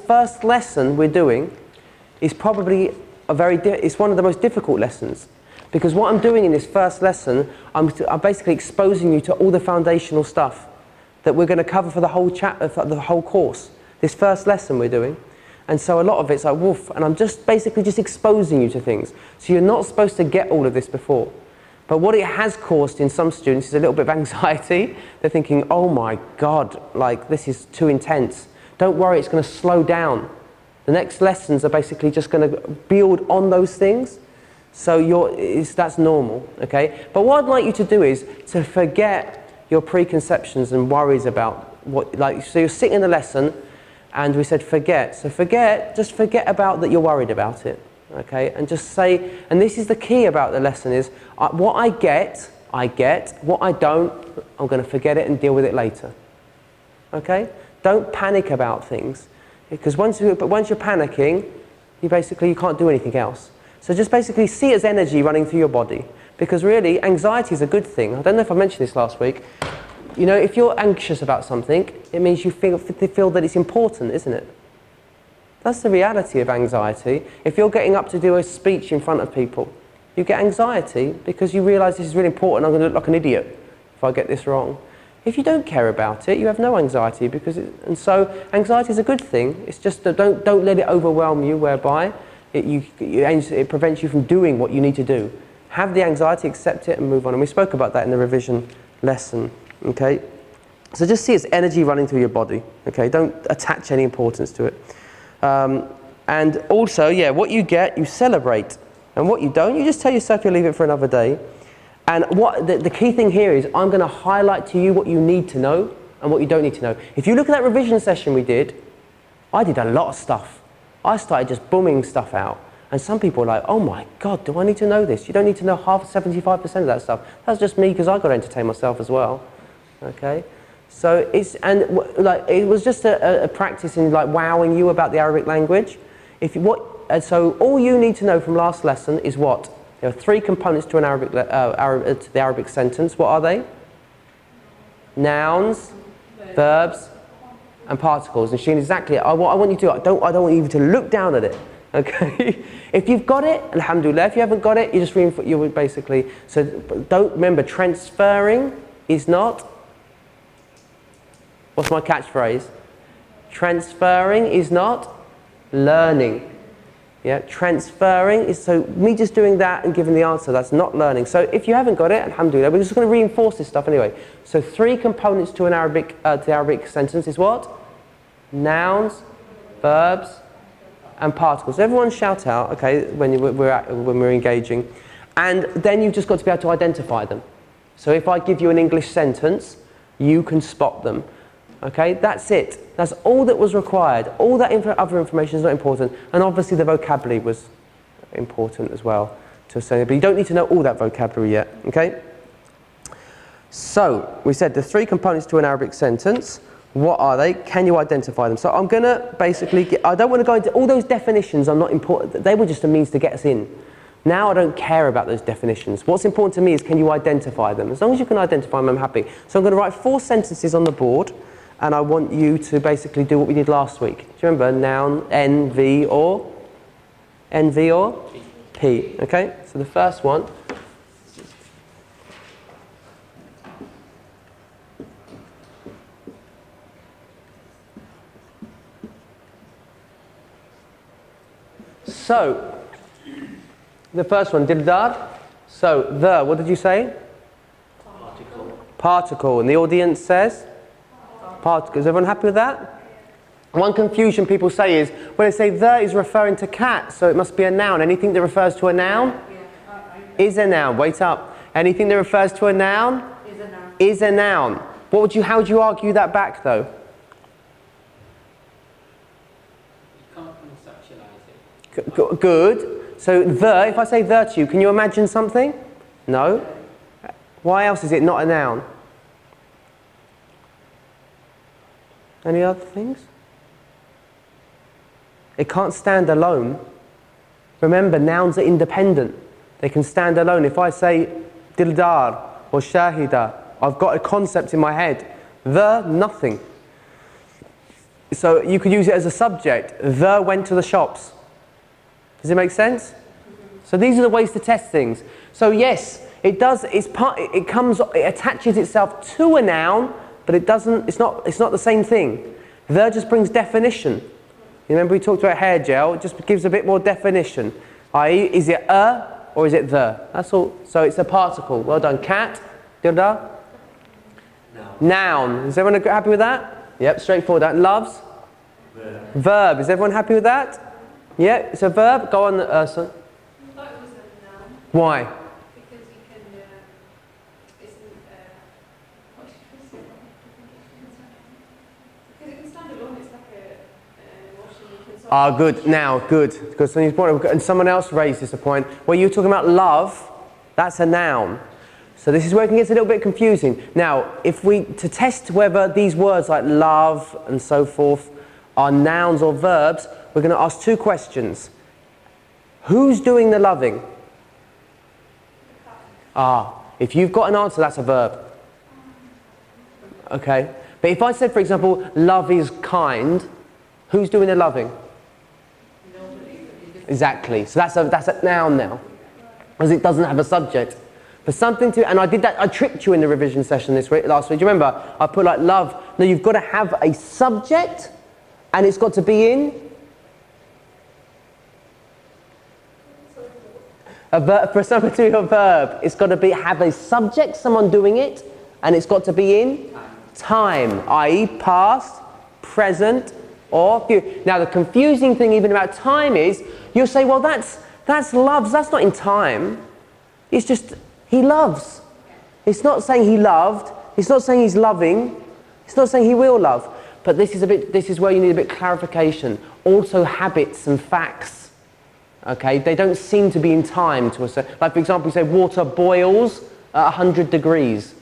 first lesson we're doing is probably it's one of the most difficult lessons. Because what I'm doing in this first lesson, I'm basically exposing you to all the foundational stuff that we're going to cover for the whole for the whole course. This first lesson we're doing. And so a lot of it's like, woof, and I'm just basically just exposing you to things. So you're not supposed to get all of this before. But what it has caused in some students is a little bit of anxiety. They're thinking, oh my God, like this is too intense. Don't worry, it's going to slow down. The next lessons are basically just going to build on those things. So that's normal, okay? But what I'd like you to do is to forget your preconceptions and worries about so you're sitting in the lesson and we said forget. So just forget about that you're worried about it, okay? And just say, and this is the key about the lesson is, what I get, what I don't, I'm going to forget it and deal with it later, okay? Don't panic about things, because once you're panicking, you can't do anything else. So just basically see it as energy running through your body. Because really, anxiety is a good thing. I don't know if I mentioned this last week. You know, if you're anxious about something, it means you feel that it's important, isn't it? That's the reality of anxiety. If you're getting up to do a speech in front of people, you get anxiety because you realise this is really important. I'm going to look like an idiot if I get this wrong. If you don't care about it, you have no anxiety. And so anxiety is a good thing. It's just that don't let it overwhelm you, whereby it prevents you from doing what you need to do. Have the anxiety, accept it, and move on. And we spoke about that in the revision lesson. Okay? So just see it's energy running through your body. Okay? Don't attach any importance to it. And also, what you get, you celebrate. And what you don't, you just tell yourself you'll leave it for another day. And what the key thing here is, I'm going to highlight to you what you need to know and what you don't need to know. If you look at that revision session we did, I did a lot of stuff. I started just booming stuff out. And some people are like, oh my God, do I need to know this? You don't need to know 75% of that stuff. That's just me because I've got to entertain myself as well. Okay? So it was just a practice in wowing you about the Arabic language. So all you need to know from last lesson is what? There are 3 components to to the Arabic sentence. What are they? Nouns, verbs, and particles. And Sheen, exactly. What I want you to do, I don't want you to look down at it. Okay? If you've got it, alhamdulillah. If you haven't got it, you just reinforce. You would basically. So remember, transferring is not. What's my catchphrase? Transferring is not learning. Yeah, transferring is, so me just doing that and giving the answer, that's not learning. So if you haven't got it, alhamdulillah, we're just going to reinforce this stuff anyway. So 3 components to the Arabic sentence is what? Nouns, verbs, and particles. Everyone shout out, okay, when we're engaging. And then you've just got to be able to identify them. So if I give you an English sentence, you can spot them. Okay, that's it. That's all that was required. All that other information is not important. And obviously the vocabulary was important as well to say, but you don't need to know all that vocabulary yet. Okay? So, we said the 3 components to an Arabic sentence. What are they? Can you identify them? So I'm going to basically, I don't want to go into all those definitions. Are not important. They were just a means to get us in. Now I don't care about those definitions. What's important to me is, can you identify them? As long as you can identify them, I'm happy. So I'm going to write 4 sentences on the board. And I want you to basically do what we did last week. Do you remember? Noun, N, V, or? N, V, or? P. Okay? So the first one. So, the first one, dildar. So, what did you say? Particle. Particle. And the audience says? Particle. Is everyone happy with that? One confusion people say is, when they say the is referring to cat, so it must be a noun. Anything that refers to a noun is a noun. Wait up. Anything that refers to a noun is a noun. How would you argue that back though? You can't conceptualize it. Good. So if I say the to you, can you imagine something? No. Why else is it not a noun? Any other things? It can't stand alone. Remember, nouns are independent. They can stand alone. If I say dildar or shahida, I've got a concept in my head. Nothing. So you could use it as a subject. The went to the shops. Does it make sense? So these are the ways to test things. So yes, it does. It attaches itself to a noun, but it doesn't. It's not the same thing. The just brings definition. You remember we talked about hair gel. It just gives a bit more definition. I.e., is it a or is it the? That's all. So it's a particle. Well done. Cat. Da-da. Noun. Is everyone happy with that? Yep. Straightforward. That loves. Verb. Is everyone happy with that? Yeah. It's a verb. Go on, Ursa. I thought it was a noun. Why? Because you can, what did you say? Because it can stand alone, it's like an emotion you can sort of... Good. Now, good. Because and someone else raised this point. Where you're talking about love, that's a noun. So this is where it gets a little bit confusing. Now, to test whether these words like love and so forth are nouns or verbs, we're going to ask two questions. Who's doing the loving? If you've got an answer, that's a verb. Okay. But if I said, for example, love is kind, who's doing the loving? Exactly. So that's a noun now, because it doesn't have a subject. For something to, and I did that. I tricked you in the revision session last week. Do you remember? I put like love. No, you've got to have a subject, and it's got to be in a verb. For something to be a verb, it's got to have a subject, someone doing it, and it's got to be in time, i.e., past, present, or future. Now, the confusing thing even about time is you'll say, well, that's loves. That's not in time. It's just he loves. It's not saying he loved. It's not saying he's loving. It's not saying he will love. But this is where you need a bit of clarification. Also, habits and facts. Okay, they don't seem to be in time to a certain. Like for example, you say water boils at 100 degrees.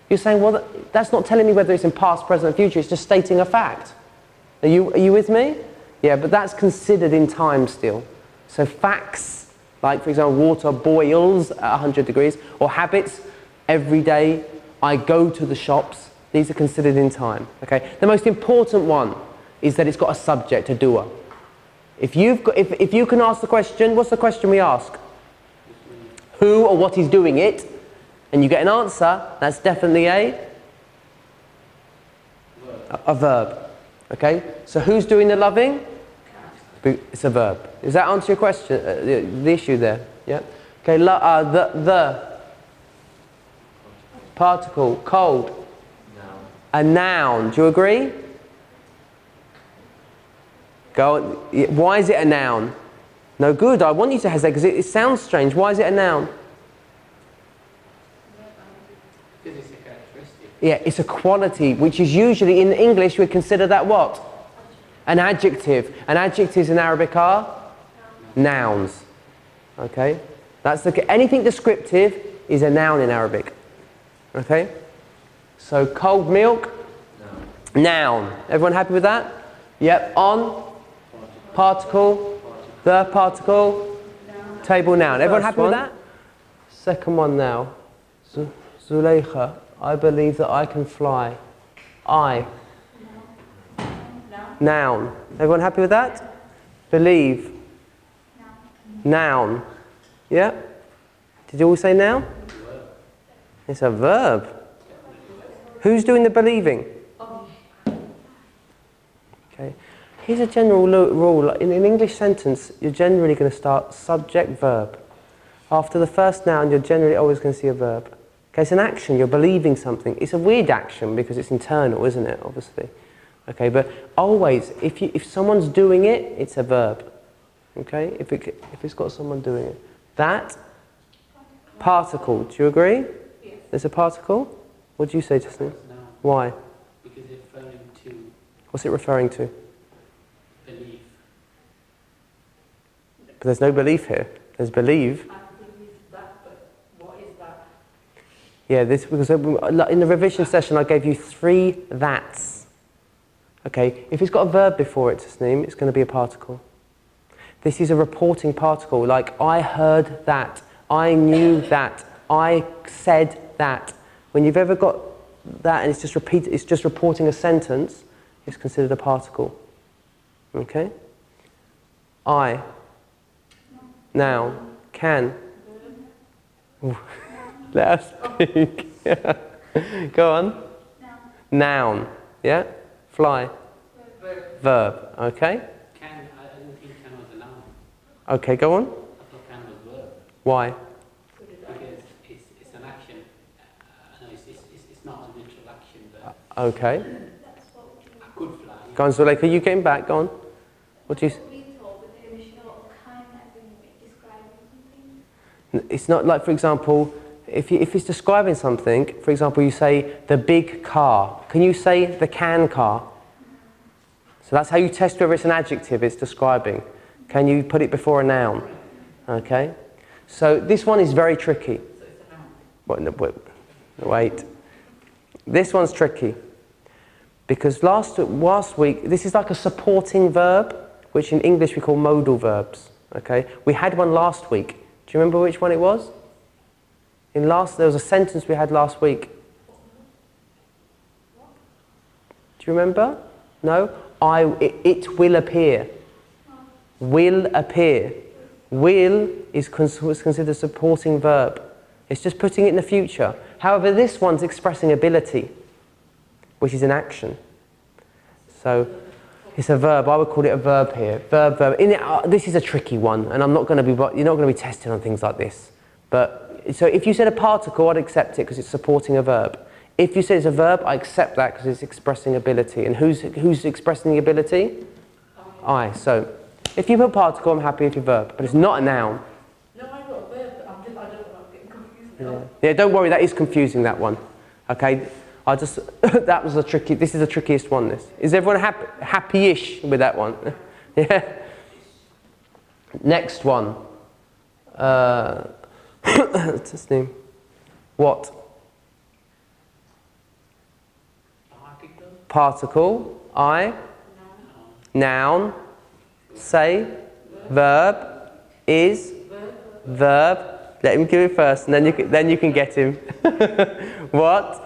You're saying, well, that's not telling me whether it's in past, present, or future. It's just stating a fact. Are you with me? Yeah, but that's considered in time still. So facts, like for example, water boils at 100 degrees, or habits, every day I go to the shops. These are considered in time. Okay. The most important one is that it's got a subject, a doer. If you can ask the question, what's the question we ask? Who or what is doing it? And you get an answer, that's definitely a verb. Okay? So who's doing the loving? It's a verb. Does that answer your question? The issue there? Yeah? Okay, the particle, cold. A noun. Do you agree? Go on. Why is it a noun? No, good. I want you to hesitate because it sounds strange. Why is it a noun? Because it's a characteristic. Yeah, it's a quality, which is usually in English we consider that what? An adjective. And adjectives in Arabic are nouns. Okay? Anything descriptive is a noun in Arabic. Okay? So cold milk, noun. Everyone happy with that? Yep. On, particle, the particle, table noun. Everyone happy with that? Second one now. Zuleika, I believe that I can fly. I. Noun. Everyone happy with that? Believe. Noun. Yeah? Did you all say noun? It's a verb. Who's doing the believing? Okay. Here's a general rule. In an English sentence, you're generally going to start subject, verb. After the first noun, you're generally always going to see a verb. Okay, it's an action. You're believing something. It's a weird action because it's internal, isn't it? Obviously. Okay, but always, if someone's doing it, it's a verb. Okay, if it's got someone doing it. That particle. Do you agree? Yes. There's a particle. What do you say, Justin? No, Why? because it's referring to What's it referring to? belief. But there's no belief here. There's believe. I believe that, but what is that? Yeah, because in the revision session I gave you 3 that's. Okay, if it's got a verb before its name, it's going to be a particle. This is a reporting particle, like I heard that, I knew that, I said that. When you've ever got that and it's just reporting a sentence, is considered a particle. Okay? I, noun, can. Let us speak. Go on. Noun. Yeah? Fly. Verb. Okay? Can, I didn't think can was a noun. Okay, go on. I thought can was verb. Why? Because it's an action. No, it's not a literal action, but Okay. I could fly. Go on, Zuleika, are you getting back? Go on. What do you... It's not like, for example, if it's describing something, for example, you say the big car. Can you say the can car? So that's how you test whether it's an adjective, it's describing. Can you put it before a noun? Okay? So this one is very tricky. What, no, wait. This one's tricky. Because last week, this is like a supporting verb, which in English we call modal verbs. Okay? We had one last week. Do you remember which one it was? There was a sentence we had last week. Do you remember? No? It will appear. Will appear. Will is considered a supporting verb. It's just putting it in the future. However, this one's expressing ability, which is an action. So it's a verb. I would call it a verb here. Verb, verb. This is a tricky one, and you're not going to be tested on things like this. But so if you said a particle, I'd accept it because it's supporting a verb. If you say it's a verb, I accept that because it's expressing ability. And who's expressing the ability? I. So if you put particle, I'm happy with your verb, but it's not a noun. No, I got a verb, but I don't know, I'm getting confused. Yeah, don't worry, that is confusing, that one. Okay, this is the trickiest one, this. Is everyone happy-ish with that one? Yeah. Next one. What's his name? What? Particle. I. Noun. Say. Verb. Is. Verb. Let him give it first, and then you can get him. What?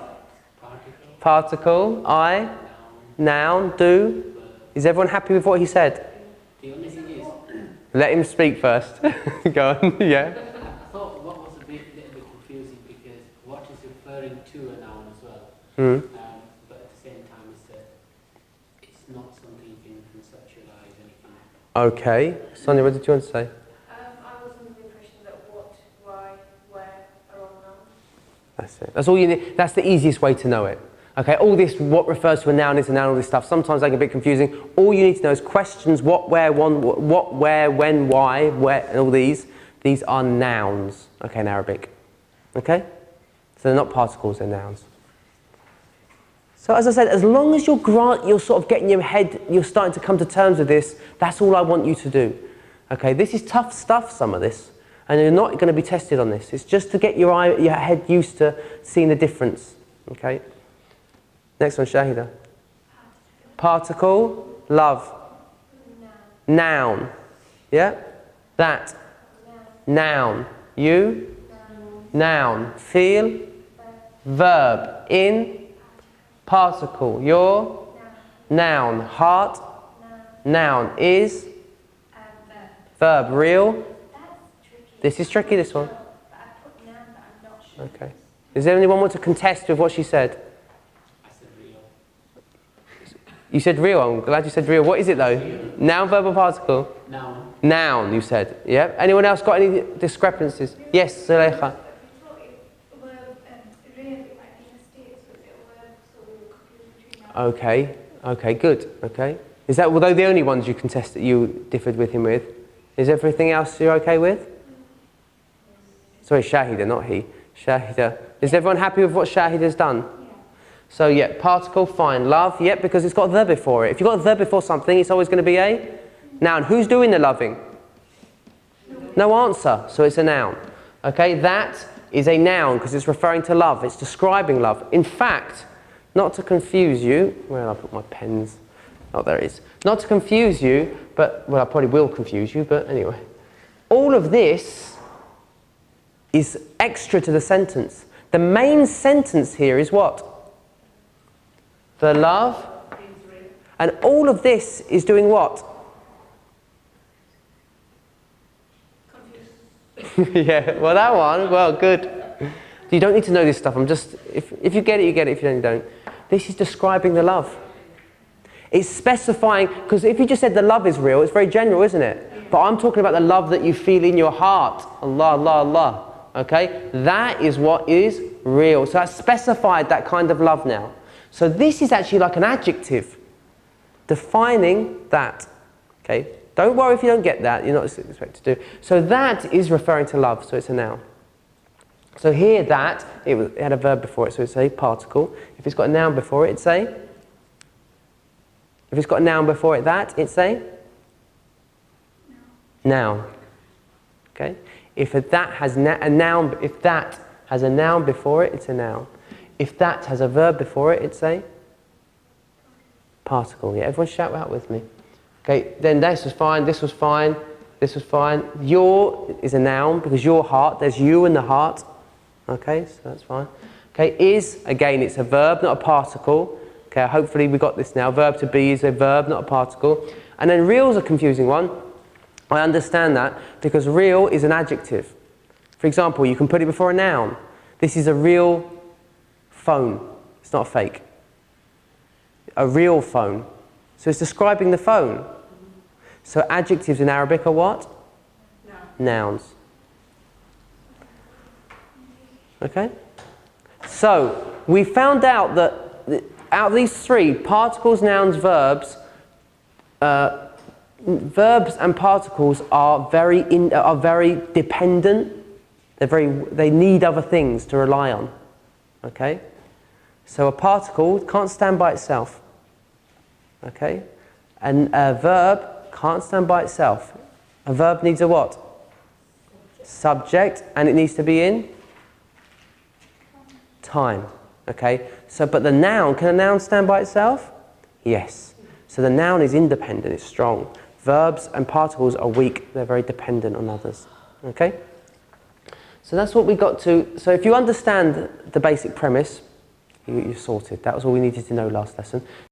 Particle. I. Noun. Do. Is everyone happy with what he said? The only thing is... Let him speak first. Go on, yeah. I thought what was a little bit confusing because what is referring to a noun as well. Mm. But at the same time it's not something you can conceptualize anything. Okay. Sonia, what did you want to say? I was under the impression that what, why, where are all nouns. That's it. That's all you need. That's the easiest way to know it. Okay, all this, what refers to a noun is a noun, all this stuff, sometimes they get a bit confusing. All you need to know is questions, what, where, when, why, where, and all these are nouns, okay, in Arabic. Okay? So they're not particles, they're nouns. So as I said, as long as you're sort of getting your head, you're starting to come to terms with this, that's all I want you to do. Okay, this is tough stuff, some of this, and you're not going to be tested on this. It's just to get your head used to seeing the difference, okay? Next one, Shahida. Particle, love. Noun. Yeah? That. Noun. You. Noun. Feel. Verb. In. Particle. Your. Noun. Heart. Noun. Is. Verb. Real. This is tricky, this one. Okay. Does anyone want to contest with what she said? You said real, I'm glad you said real. What is it though? Noun, verb or particle? Noun. Noun, you said. Yeah? Anyone else got any discrepancies? Yes, Zuleika. Okay, okay, good, okay. Were they the only ones you contested, you differed with him with? Is everything else you're okay with? Sorry, Shahida, not he. Shahida. Is everyone happy with what Shahida's done? So yeah, particle, fine. Love, yep, because it's got the before it. If you've got the before something, it's always going to be a noun. Who's doing the loving? No answer, so it's a noun. Okay, that is a noun because it's referring to love. It's describing love. In fact, not to confuse you, where did I put my pens? Oh, there it is. Not to confuse you, but, well, I probably will confuse you, but anyway. All of this is extra to the sentence. The main sentence here is what? The love. And all of this is doing what? Confused. Yeah, well that one, well good. You don't need to know this stuff, I'm just, if you get it, you get it, if you don't, you don't. This is describing the love. It's specifying, because if you just said the love is real, it's very general, isn't it? But I'm talking about the love that you feel in your heart. Allah, Allah, Allah. Okay? That is what is real. So that's specified that kind of love now. So this is actually like an adjective, defining that. Okay? Don't worry if you don't get that, you're not expected to do. So that is referring to love, so it's a noun. So here that, it had a verb before it, so it's a particle. If it's got a noun before it, it's a? If it's got a noun before it, that, it's a? Noun. Okay? If that has a noun, if that has a noun before it, it's a noun. If that has a verb before it, it's a? Particle. Yeah, everyone shout out with me. Okay, then this was fine, this was fine, this was fine. Your is a noun because your heart, there's you in the heart. Okay, so that's fine. Okay, is, again, it's a verb, not a particle. Okay, hopefully we got this now. Verb to be is a verb, not a particle. And then real is a confusing one. I understand that because real is an adjective. For example, you can put it before a noun. This is a real phone. It's not a fake. A real phone. So it's describing the phone. So adjectives in Arabic are what? No. Nouns. Okay? So we found out that out of these three, particles, nouns, verbs, verbs and particles are very dependent. They need other things to rely on. Okay? So a particle can't stand by itself. Okay? And a verb can't stand by itself. A verb needs a what? Subject, and it needs to be in time. Okay? So, but the noun, can a noun stand by itself? Yes. So the noun is independent, it's strong. Verbs and particles are weak, they're very dependent on others. Okay? So that's what we got to. So if you understand the basic premise, you're sorted. That was all we needed to know last lesson.